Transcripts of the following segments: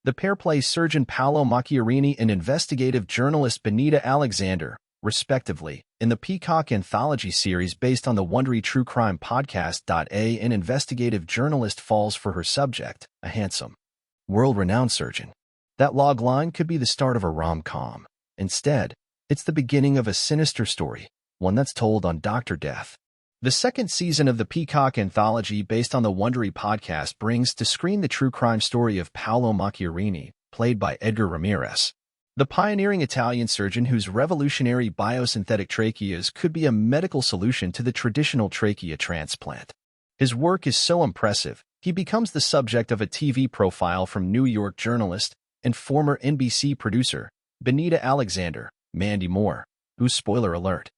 The pair play surgeon Paolo Macchiarini and investigative journalist Benita Alexander, respectively, in the Peacock anthology series based on the Wondery True Crime podcast. An investigative journalist falls for her subject, a handsome, world-renowned surgeon. That log line could be the start of a rom-com. Instead, it's the beginning of a sinister story, one that's told on Dr. Death. The second season of the Peacock anthology based on the Wondery podcast brings to screen the true crime story of Paolo Macchiarini, played by Edgar Ramirez, the pioneering Italian surgeon whose revolutionary biosynthetic tracheas could be a medical solution to the traditional trachea transplant. His work is so impressive, he becomes the subject of a TV profile from New York journalist and former NBC producer, Benita Alexander, Mandy Moore, who, spoiler alert,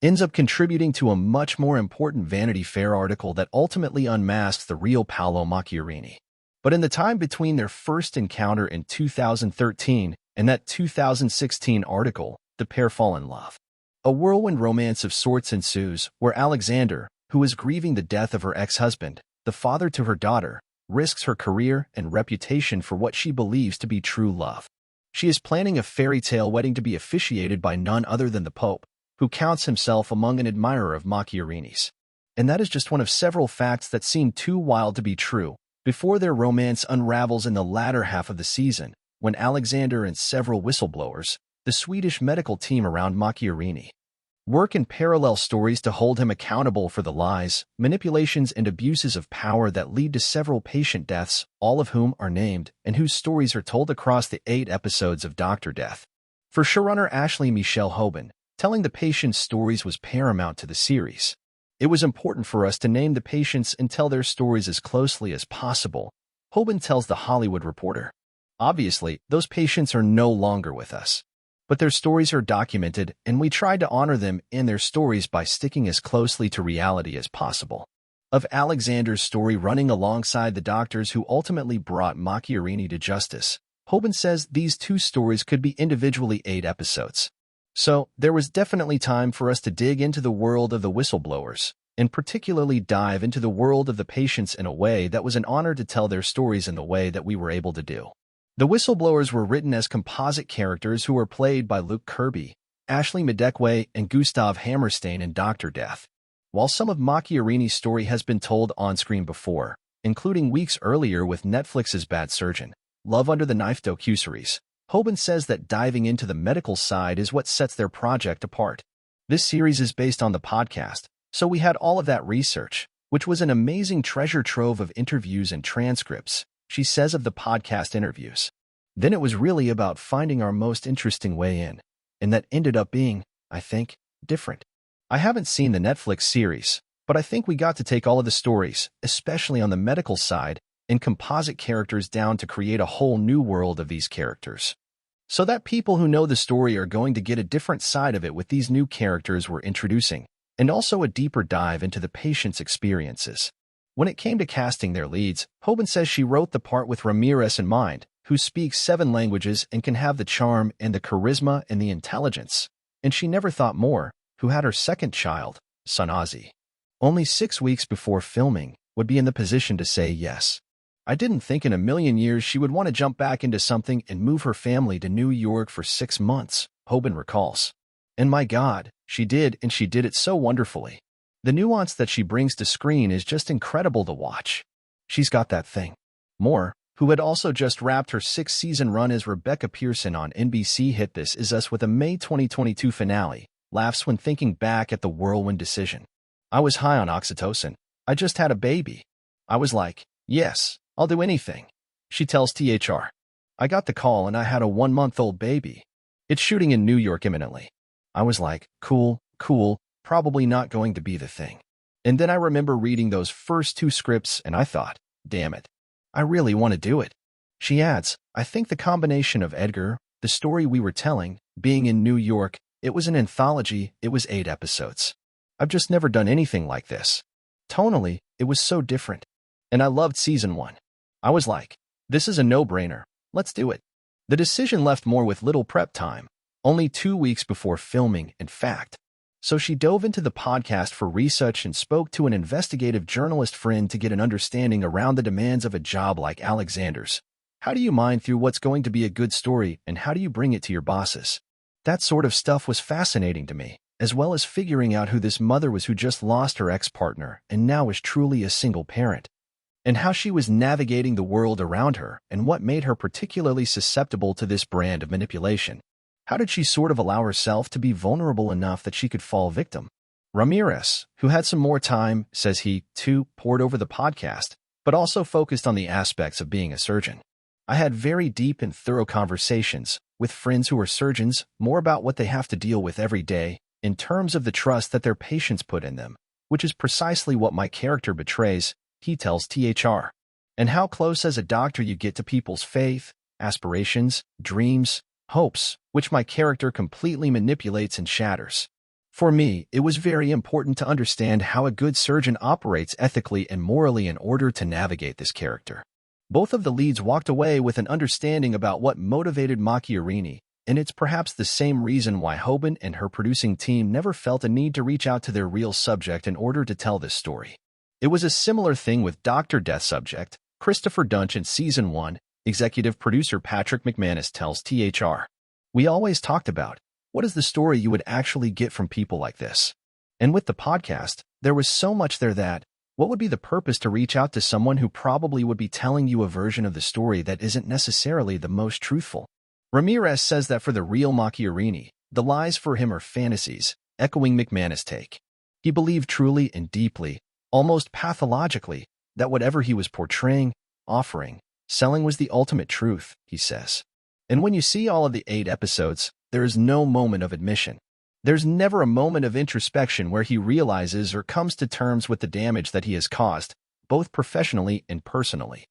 ends up contributing to a much more important Vanity Fair article that ultimately unmasks the real Paolo Macchiarini. But in the time between their first encounter in 2013 and that 2016 article, the pair fall in love. A whirlwind romance of sorts ensues, where Alexander, who is grieving the death of her ex-husband, the father to her daughter, risks her career and reputation for what she believes to be true love. She is planning a fairy tale wedding to be officiated by none other than the Pope, who counts himself among an admirer of Macchiarini's. And that is just one of several facts that seem too wild to be true, before their romance unravels in the latter half of the season, when Alexander and several whistleblowers, the Swedish medical team around Macchiarini, work in parallel stories to hold him accountable for the lies, manipulations, and abuses of power that lead to several patient deaths, all of whom are named and whose stories are told across the 8 episodes of Dr. Death. For showrunner Ashley Michelle Hoban, telling the patients' stories was paramount to the series. It was important for us to name the patients and tell their stories as closely as possible, Hoban tells The Hollywood Reporter. Obviously, those patients are no longer with us, but their stories are documented, and we tried to honor them and their stories by sticking as closely to reality as possible. Of Alexander's story running alongside the doctors who ultimately brought Macchiarini to justice, Hoban says these 2 stories could be individually 8 episodes. So, there was definitely time for us to dig into the world of the whistleblowers, and particularly dive into the world of the patients in a way that was an honor to tell their stories in the way that we were able to do. The whistleblowers were written as composite characters who were played by Luke Kirby, Ashley Madekwe, and Gustav Hammerstein in Dr. Death. While some of Macchiarini's story has been told on-screen before, including weeks earlier with Netflix's Bad Surgeon, Love Under the Knife docuseries, Hoban says that diving into the medical side is what sets their project apart. This series is based on the podcast, so we had all of that research, which was an amazing treasure trove of interviews and transcripts, she says of the podcast interviews. Then it was really about finding our most interesting way in, and that ended up being, I think, different. I haven't seen the Netflix series, but I think we got to take all of the stories, especially on the medical side, and composite characters down to create a whole new world of these characters. So that people who know the story are going to get a different side of it with these new characters we're introducing, and also a deeper dive into the patient's experiences. When it came to casting their leads, Hoban says she wrote the part with Ramirez in mind, who speaks 7 languages and can have the charm and the charisma and the intelligence. And she never thought more, who had her second child, son Ozzy, only 6 weeks before filming, would be in the position to say yes. I didn't think in a million years she would want to jump back into something and move her family to New York for 6 months, Hoban recalls. And my God, she did, and she did it so wonderfully. The nuance that she brings to screen is just incredible to watch. She's got that thing. Moore, who had also just wrapped her 6-season run as Rebecca Pearson on NBC, hit This Is Us with a May 2022 finale, laughs when thinking back at the whirlwind decision. I was high on oxytocin. I just had a baby. I was like, yes, I'll do anything. She tells THR. I got the call and I had a 1-month-old baby. It's shooting in New York imminently. I was like, cool, probably not going to be the thing. And then I remember reading those first 2 scripts and I thought, damn it, I really want to do it. She adds, I think the combination of Edgar, the story we were telling, being in New York, it was an anthology, it was 8 episodes. I've just never done anything like this. Tonally, it was so different. And I loved season 1. I was like, this is a no-brainer, let's do it. The decision left Moore with little prep time, only 2 weeks before filming, in fact. So she dove into the podcast for research and spoke to an investigative journalist friend to get an understanding around the demands of a job like Alexander's, How do you mine through what's going to be a good story, and how do you bring it to your bosses? That sort of stuff was fascinating to me, as well as figuring out who this mother was who just lost her ex-partner and now is truly a single parent, and how she was navigating the world around her and what made her particularly susceptible to this brand of manipulation. How did she sort of allow herself to be vulnerable enough that she could fall victim? Ramirez, who had some more time, says he, too, pored over the podcast, but also focused on the aspects of being a surgeon. I had very deep and thorough conversations with friends who are surgeons, more about what they have to deal with every day, in terms of the trust that their patients put in them, which is precisely what my character betrays, he tells THR. And how close as a doctor you get to people's faith, aspirations, dreams, hopes, which my character completely manipulates and shatters. For me, it was very important to understand how a good surgeon operates ethically and morally in order to navigate this character. Both of the leads walked away with an understanding about what motivated Macchiarini, and it's perhaps the same reason why Hoban and her producing team never felt a need to reach out to their real subject in order to tell this story. It was a similar thing with Dr. Death Subject, Christopher Dunch in Season 1, executive producer Patrick McManus tells THR. We always talked about, what is the story you would actually get from people like this? And with the podcast, there was so much there that, what would be the purpose to reach out to someone who probably would be telling you a version of the story that isn't necessarily the most truthful? Ramirez says that for the real Macchiarini, the lies for him are fantasies, echoing McManus' take. He believed truly and deeply, almost pathologically, that whatever he was portraying, offering, selling was the ultimate truth, he says. And when you see all of the 8 episodes, there is no moment of admission. There's never a moment of introspection where he realizes or comes to terms with the damage that he has caused, both professionally and personally.